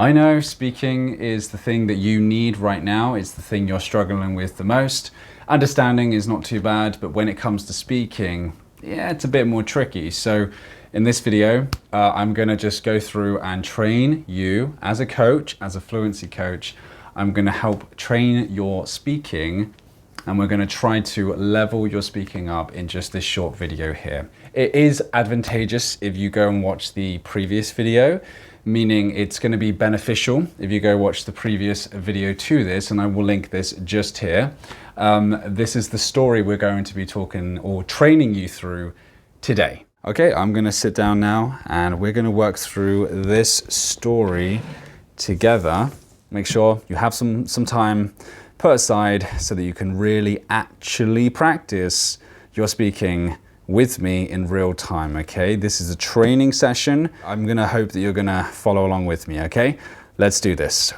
I know speaking is the thing that you need right now. It's the thing you're struggling with the most. Understanding is not too bad, but when it comes to speaking, yeah, it's a bit more tricky. So in this video, I'm gonna just go through and train you as a coach, as a fluency coach. I'm gonna help train your speaking, and we're going to try to level your speaking up in just this short video here. It is advantageous if you go and watch the previous video, meaning it's going to be beneficial if you go watch the previous video to this, and I will link this just here. This is the story we're going to be talking or training you through today. Okay, I'm going to sit down now and we're going to work through this story together. Make sure you have some time put aside so that you can really actually practice your speaking with me in real time, okay? This is a training session. I'm gonna hope that you're gonna follow along with me, okay? Let's do this.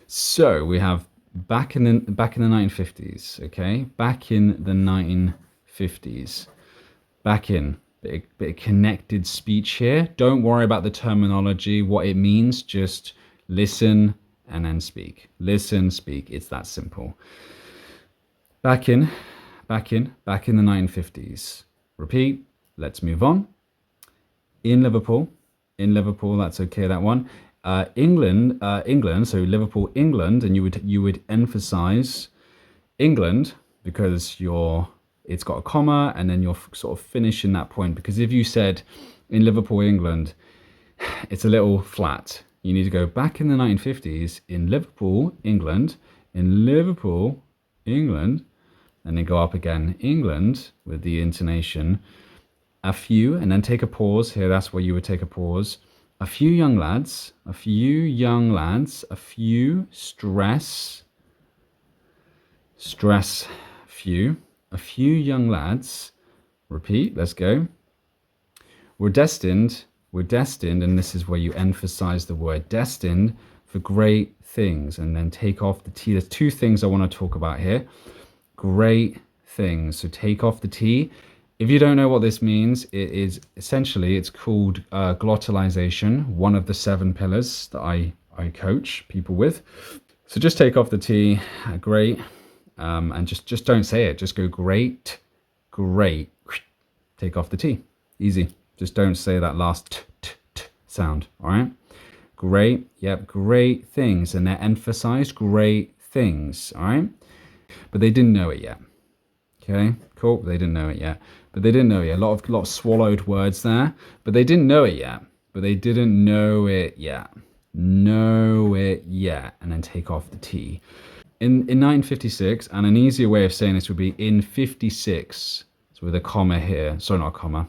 So we have back in the 1950s, okay? Back in the 1950s. Back in, bit of connected speech here. Don't worry about the terminology, what it means, just listen and then speak. Listen, speak. It's that simple. Back in the 1950s. Repeat. Let's move on. In Liverpool, that's okay, that one. England, so Liverpool, England, and you would emphasize England because it's got a comma and then you're sort of finishing that point, because if you said in Liverpool, England, it's a little flat. You need to go back in the 1950s in Liverpool, England, and then go up again, England, with the intonation. A few, and then take a pause here. That's where you would take a pause. A few young lads, a few young lads. Repeat, let's go. We're destined, and this is where you emphasize the word destined, for great things, and then take off the T. There's two things I want to talk about here. Great things. So take off the T. If you don't know what this means, it is essentially, it's called glottalization, one of the 7 pillars that I coach people with. So just take off the T, great, and just don't say it. Just go great. Take off the T. Easy. Just don't say that last t sound, all right? Great, yep, great things. And they're emphasized, great things, all right? But they didn't know it yet, okay? Cool, they didn't know it yet. But they didn't know it yet. A lot of swallowed words there, but they didn't know it yet. Know it yet, and then take off the T. In 1956, and an easier way of saying this would be in 56, so with a comma here, sorry, not a comma,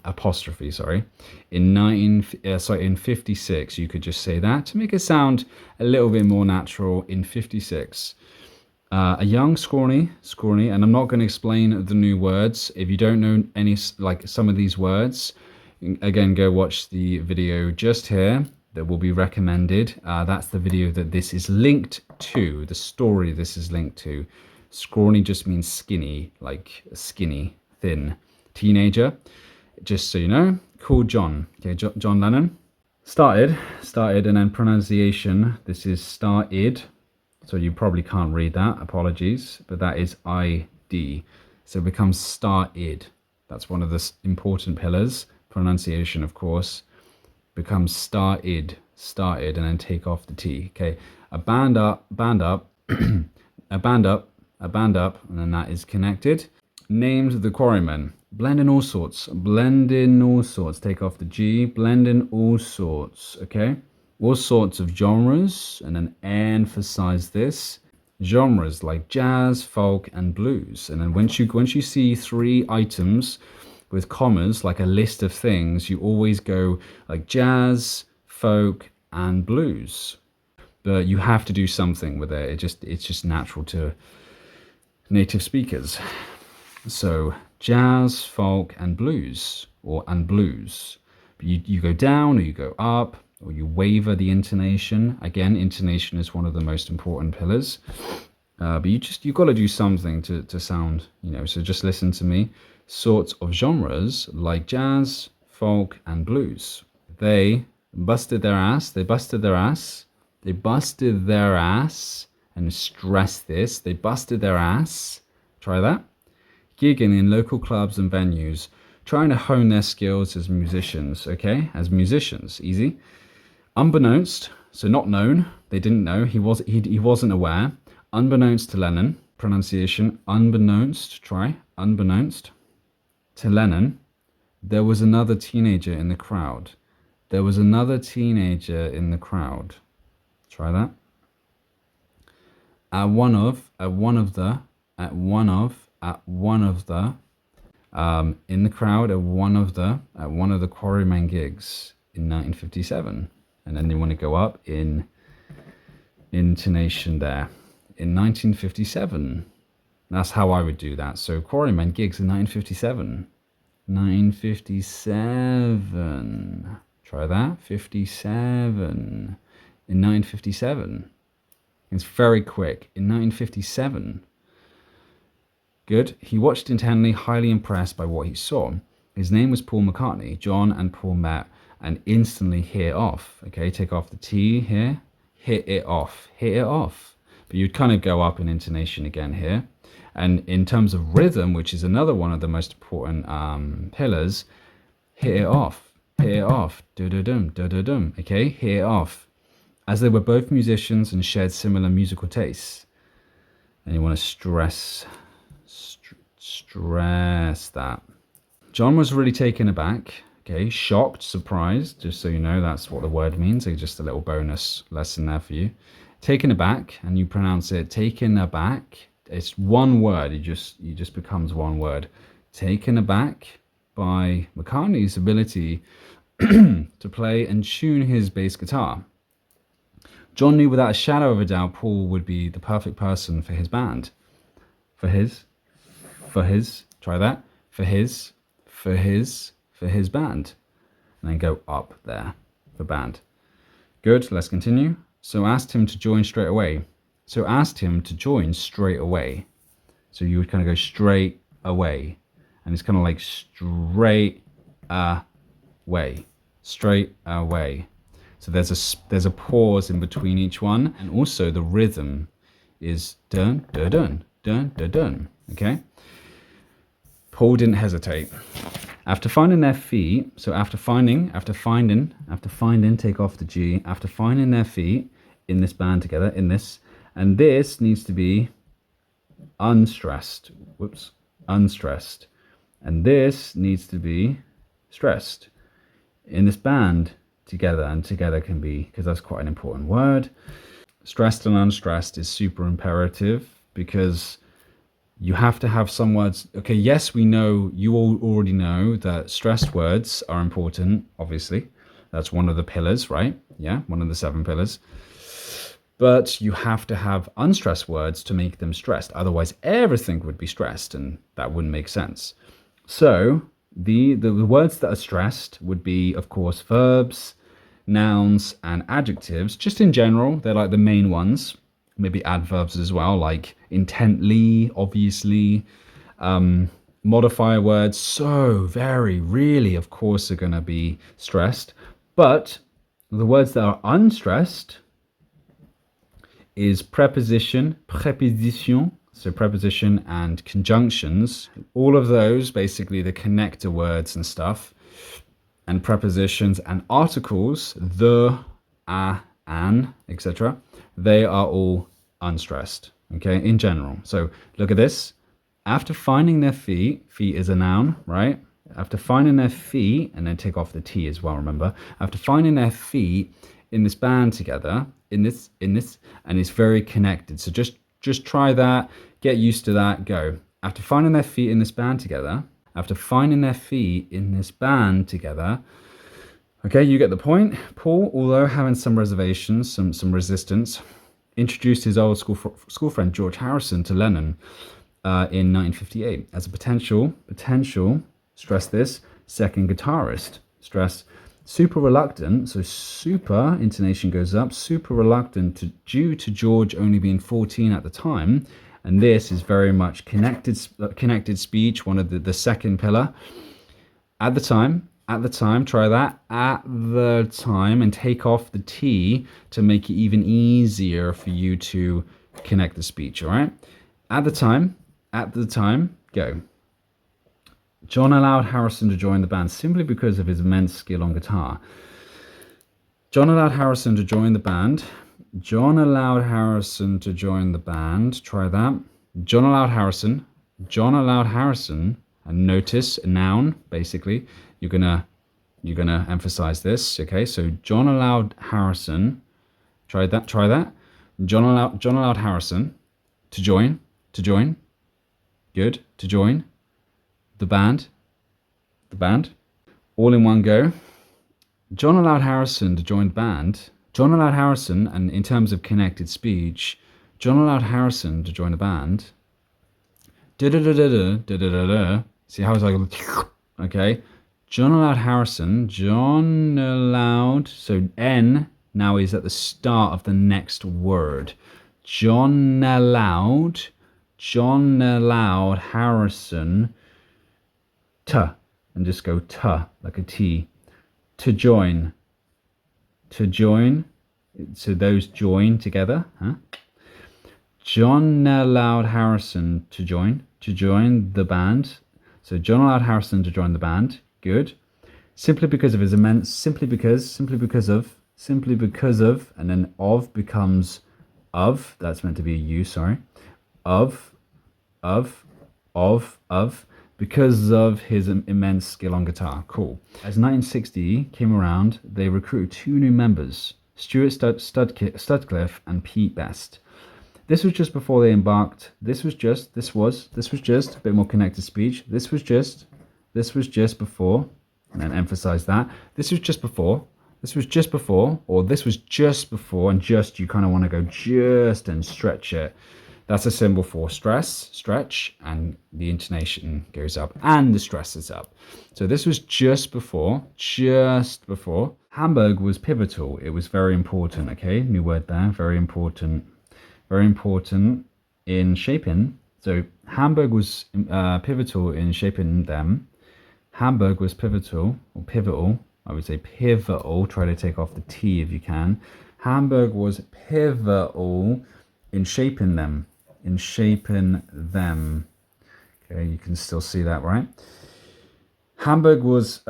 apostrophe, sorry. In 56, you could just say that to make it sound a little bit more natural. In 56, a young scrawny, and I'm not going to explain the new words. If you don't know some of these words, again, go watch the video just here that will be recommended. That's the video that this is linked to, the story this is linked to. Scrawny just means skinny, like skinny, thin teenager. Just so you know, called John. Okay, John Lennon. Started, and then pronunciation. This is started. So you probably can't read that. Apologies, but that is ID. So it becomes started. That's one of the important pillars. Pronunciation, of course, becomes started, and then take off the T. Okay, a band up, a band up, and then that is connected. Names of the quarrymen. Blend in all sorts, take off the G, blend in all sorts, okay? All sorts of genres, and then emphasize this. Genres like jazz, folk, and blues. And then once you see 3 items with commas, like a list of things, you always go like jazz, folk, and blues. But you have to do something with it. It's just natural to native speakers. So jazz, folk, and blues, and blues. You go down or you go up, or you waver the intonation. Again, intonation is one of the most important pillars. But you've got to do something to sound, so just listen to me. Sorts of genres like jazz, folk, and blues. They busted their ass, they busted their ass, they busted their ass, and stress this, they busted their ass, try that, gigging in local clubs and venues, trying to hone their skills as musicians, okay, as musicians, easy. Unbeknownst, so not known, they didn't know, he wasn't aware, unbeknownst to Lennon, pronunciation, unbeknownst, try, unbeknownst to Lennon, there was another teenager in the crowd. There was another teenager in the crowd. Try that. At one of the, in the crowd at one of the Quarrymen gigs in 1957. And then they want to go up in intonation there. In 1957. That's how I would do that. So Quarrymen gigs in 1957. 957. Try that. 57. In 957. It's very quick. In 1957. Good. He watched intently, highly impressed by what he saw. His name was Paul McCartney. John and Paul met and instantly hit it off. Okay, take off the T here. Hit it off. Hit it off. But you'd kind of go up in intonation again here. And in terms of rhythm, which is another one of the most important pillars, hit it off, do-do-dum, do-do-dum, okay, hit it off. As they were both musicians and shared similar musical tastes. And you want to stress that. John was really taken aback, okay, shocked, surprised, just so you know, that's what the word means. So just a little bonus lesson there for you. Taken aback, and you pronounce it taken aback. It's one word, it just becomes one word. Taken aback by McCartney's ability to play and tune his bass guitar. John knew without a shadow of a doubt Paul would be the perfect person for his band. For his, try that, for his band. And then go up there for band. Good, let's continue. So asked him to join straight away. So you would kind of go straight away. And it's kind of like straight away. Straight away. So there's a pause in between each one. And also the rhythm is dun, dun, dun, dun, dun, dun. Okay? Paul didn't hesitate. After finding their feet, so after finding, take off the G, after finding their feet in this band together, in this, and this needs to be unstressed. Whoops, unstressed. And this needs to be stressed in this band together. And together can be, because that's quite an important word. Stressed and unstressed is super imperative because you have to have some words. Okay, yes, we know, you all already know that stressed words are important, obviously. That's one of the pillars, right? Yeah, one of the 7 pillars. But you have to have unstressed words to make them stressed. Otherwise, everything would be stressed, and that wouldn't make sense. So the words that are stressed would be, of course, verbs, nouns, and adjectives. Just in general, they're like the main ones. Maybe adverbs as well, like intently, obviously. Modifier words, so, very, really, of course, are going to be stressed. But the words that are unstressed is preposition, so preposition and conjunctions. All of those, basically the connector words and stuff, and prepositions and articles, the, a, an, etc. They are all unstressed, okay, in general. So look at this. After finding their feet is a noun, right? After finding their feet, and then take off the T as well, remember. After finding their feet in this band together, in this, and it's very connected. So just try that, get used to that, go. After finding their feet in this band together, okay, you get the point. Paul, although having some reservations, some resistance, introduced his old school friend George Harrison to Lennon in 1958 as a potential, stress this, second guitarist. Stress super reluctant, so super, intonation goes up, super reluctant due to George only being 14 at the time. And this is very much connected speech, one of the second pillar. At the time, At the time, try that. At the time, and take off the T to make it even easier for you to connect the speech, all right? At the time, go. John allowed Harrison to join the band simply because of his immense skill on guitar. John allowed Harrison to join the band. John allowed Harrison to join the band. Try that. John allowed Harrison. John allowed Harrison. And notice a noun, basically. You're gonna emphasize this. Okay, so John allowed Harrison. Try that. Try that. John allowed Harrison to join. To join. Good. To join the band. The band. All in one go. John allowed Harrison to join the band. John allowed Harrison, and in terms of connected speech, John allowed Harrison to join the band. Da-da-da-da-da-da-da-da-da. See how it's like, okay. John allowed Harrison. John allowed, so N now is at the start of the next word. John allowed Harrison and just go like a T. To join. So those join together, huh? John allowed Harrison to join the band. So John allowed Harrison to join the band. Good. Simply because of his immense, simply because of, and then of becomes of. That's meant to be a U, sorry. Of, because of his immense skill on guitar. Cool. As 1960 came around, they recruited 2 new members, Stuart Studcliffe and Pete Best. This was just before they embarked. This was just a bit more connected speech. This was just before, and then emphasize that. This was just before, or this was just before, and just, you kind of want to go just and stretch it. That's a symbol for stress, stretch, and the intonation goes up and the stress is up. So this was just before. Hamburg was pivotal. It was very important, okay? New word there, very important in shaping. So Hamburg was pivotal in shaping them. Hamburg was pivotal, or pivotal. I would say pivotal. Try to take off the T if you can. Hamburg was pivotal in shaping them. Okay, you can still see that, right? Hamburg was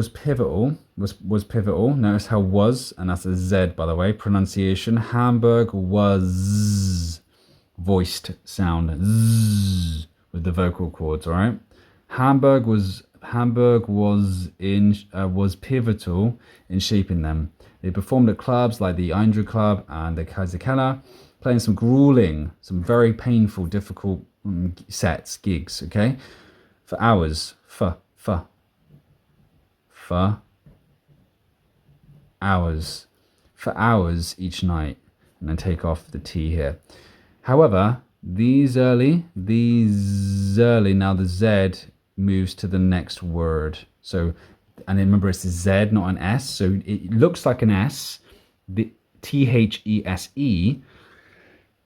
pivotal. Was pivotal. Notice how was, and that's a Z, by the way. Pronunciation. Hamburg was voiced sound Z with the vocal cords. All right. Hamburg was pivotal in shaping them. They performed at clubs like the Eindru Club and the Kaiserkeller, playing some grueling, some very painful, difficult gigs, okay? For hours, hours each night, and then take off the T here. However, these early, now the Z moves to the next word. So, and remember it's a Z, not an S, so it looks like an S, the THESE,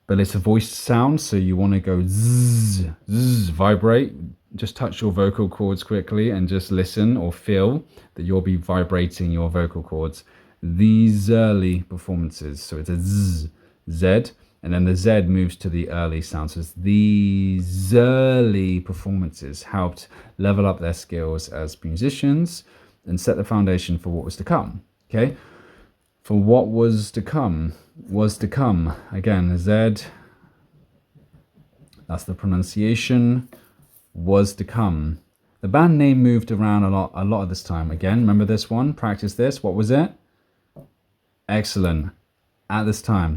but it's a voiced sound, so you want to go zzz, zzz, vibrate. Just touch your vocal cords quickly and just listen or feel that you'll be vibrating your vocal cords. These early performances, so it's a zzz, Z, and then the Z moves to the early sound. So it's these early performances helped level up their skills as musicians and set the foundation for what was to come, okay? For what was to come. Again, Z, that's the pronunciation, was to come. The band name moved around a lot of this time. Again, remember this one, practice this. What was it? Excellent. At this time,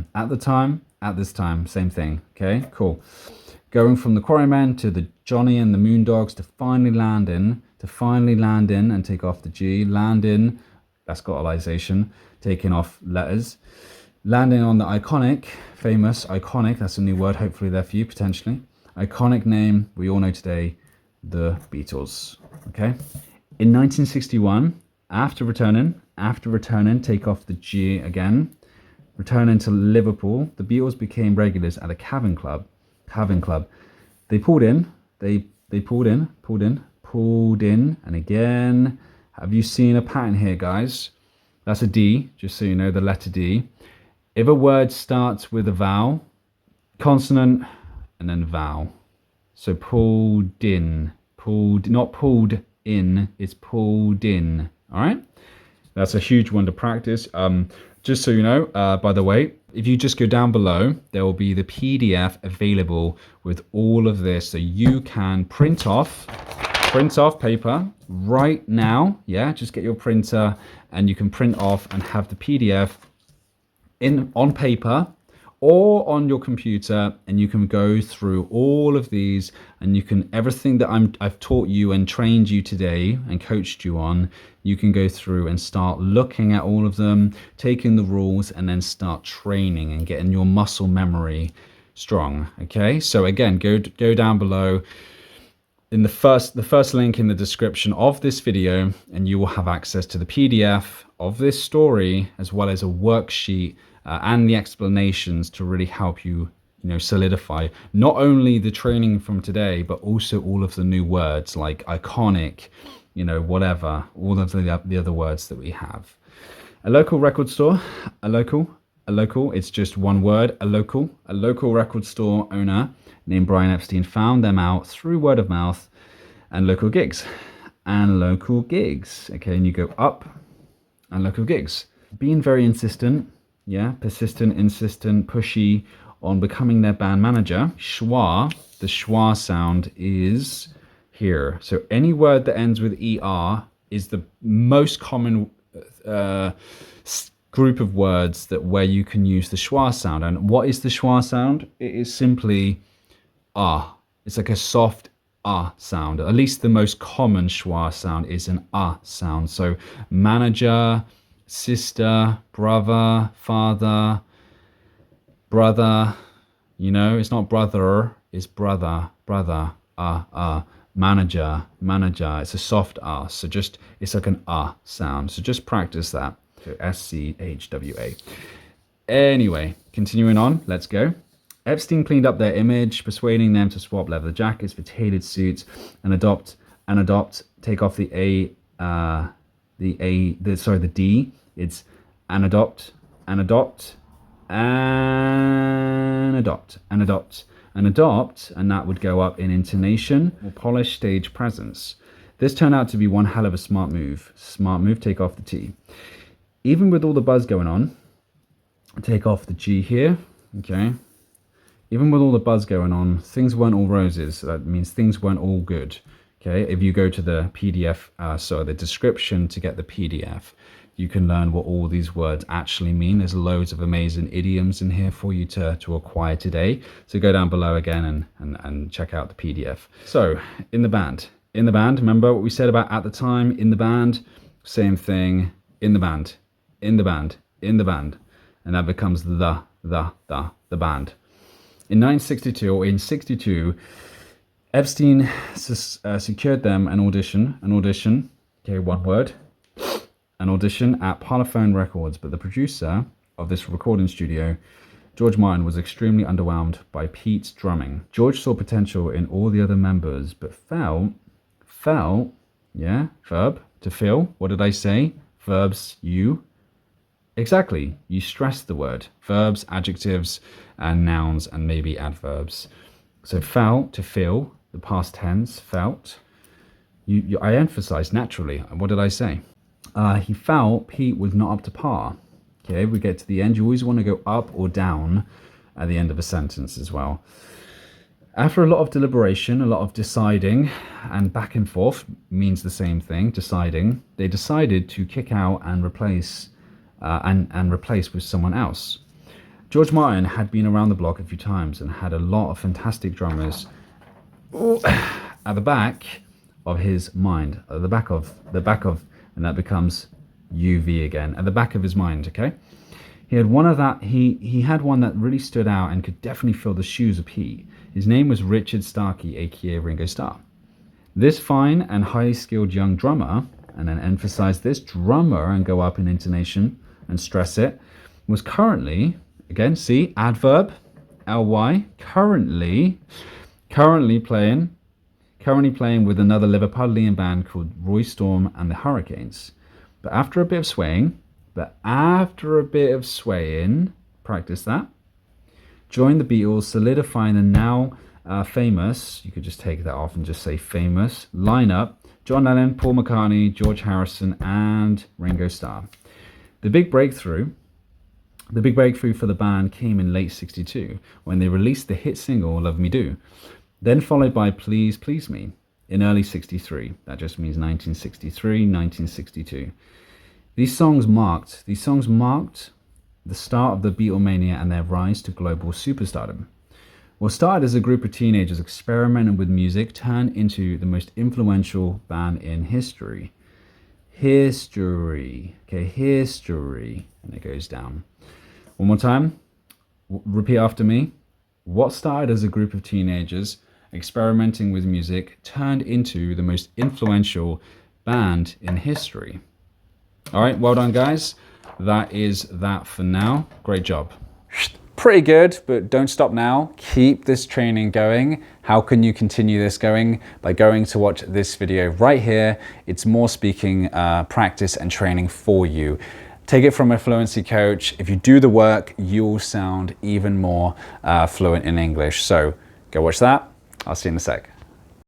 same thing. Okay, cool. Going from the Quarrymen to the Johnny and the Moondogs to finally land in and take off the G, land in, that's gottalization, taking off letters. Landing on the famous iconic, that's a new word, hopefully there for you, potentially. Iconic name, we all know today, the Beatles, okay? In 1961, after returning, take off the G again, returning to Liverpool, the Beatles became regulars at the Cavern Club. They pulled in pulled in, and again. Have you seen a pattern here, guys? That's a D, just so you know, the letter D. If a word starts with a vowel, consonant, and then vowel. So pulled in, pulled, not pulled in, it's pulled in, all right? That's a huge one to practice. Just so you know, by the way, if you just go down below, there will be the PDF available with all of this. So you can print off paper right now. Yeah, just get your printer and you can print off and have the PDF on paper or on your computer, and you can go through all of these, and you can, everything that I've taught you and trained you today and coached you on, you can go through and start looking at all of them, taking the rules, and then start training and getting your muscle memory strong. Okay, so again, go down below in the first link in the description of this video, and you will have access to the PDF of this story, as well as a worksheet and the explanations to really help you, solidify not only the training from today, but also all of the new words like iconic, whatever, all of the other words that we have. A local record store, a local, it's just one word, a local record store owner named Brian Epstein found them out through word of mouth and local gigs. Okay, and you go up and local gigs. Being very insistent, persistent, insistent, pushy on becoming their band manager. Schwa, the schwa sound is here. So any word that ends with ER is the most common group of words where you can use the schwa sound. And what is the schwa sound? It is simply ah. It's like a soft ah sound. At least the most common schwa sound is an ah sound. So manager, sister, brother, father, brother, it's not brother, it's brother, manager, it's a soft ah. So it's like an ah sound. So just practice that. So SCHWA. Anyway, continuing on, let's go. Epstein cleaned up their image, persuading them to swap leather jackets for tailored suits and take off the D. It's adopt, and that would go up in intonation or polished stage presence. This turned out to be one hell of a smart move. Take off the T. Even with all the buzz going on, take off the G here, okay? Even with all the buzz going on, things weren't all roses. That means things weren't all good. Okay, if you go to the PDF, the description to get the PDF, you can learn what all these words actually mean. There's loads of amazing idioms in here for you to acquire today. So go down below again and check out the PDF. So in the band, remember what we said about at the time, in the band, same thing, in the band. And that becomes the band. In 1962, Epstein secured them an audition, okay, one word, an audition at Parlophone Records, but the producer of this recording studio, George Martin, was extremely underwhelmed by Pete's drumming. George saw potential in all the other members, but felt, verb, to feel, what did I say? Verbs, exactly, you stress the word. Verbs, adjectives, and nouns, and maybe adverbs. So felt, to feel, the past tense, felt. I emphasized naturally. What did I say? He felt Pete was not up to par. Okay, we get to the end. You always want to go up or down at the end of a sentence as well. After a lot of deliberation, a lot of deciding, and back and forth means the same thing, deciding, they decided to kick out and replace with someone else. George Martin had been around the block a few times and had a lot of fantastic drummers at the back of his mind, at the back of, and that becomes UV again, at the back of his mind, okay? He had one that really stood out and could definitely fill the shoes of Pete. His name was Richard Starkey, aka Ringo Starr. This fine and highly skilled young drummer, and then emphasize this, drummer, and go up in intonation and stress it, was currently, again, see, adverb, ly, currently playing currently playing with another Liverpudlian band called Roy Storm and the Hurricanes. But after a bit of swaying, practice that, joined the Beatles, solidifying the now famous, you could just take that off and just say famous, lineup: John Lennon, Paul McCartney, George Harrison, and Ringo Starr. The big breakthrough for the band came in late '62 when they released the hit single Love Me Do, then followed by Please Please Me in early '63. That just means 1963, 1962. These songs marked the start of the Beatlemania and their rise to global superstardom. What started as a group of teenagers experimenting with music turned into the most influential band in history. History. And it goes down. One more time. Repeat after me. What started as a group of teenagers experimenting with music turned into the most influential band in history. All right, well done, guys. That is that for now. Great job. Pretty good, but don't stop now. Keep this training going. How can you continue this going? By going to watch this video right here. It's more speaking practice and training for you. Take it from a fluency coach. If you do the work, you'll sound even more fluent in English. So go watch that. I'll see you in a sec.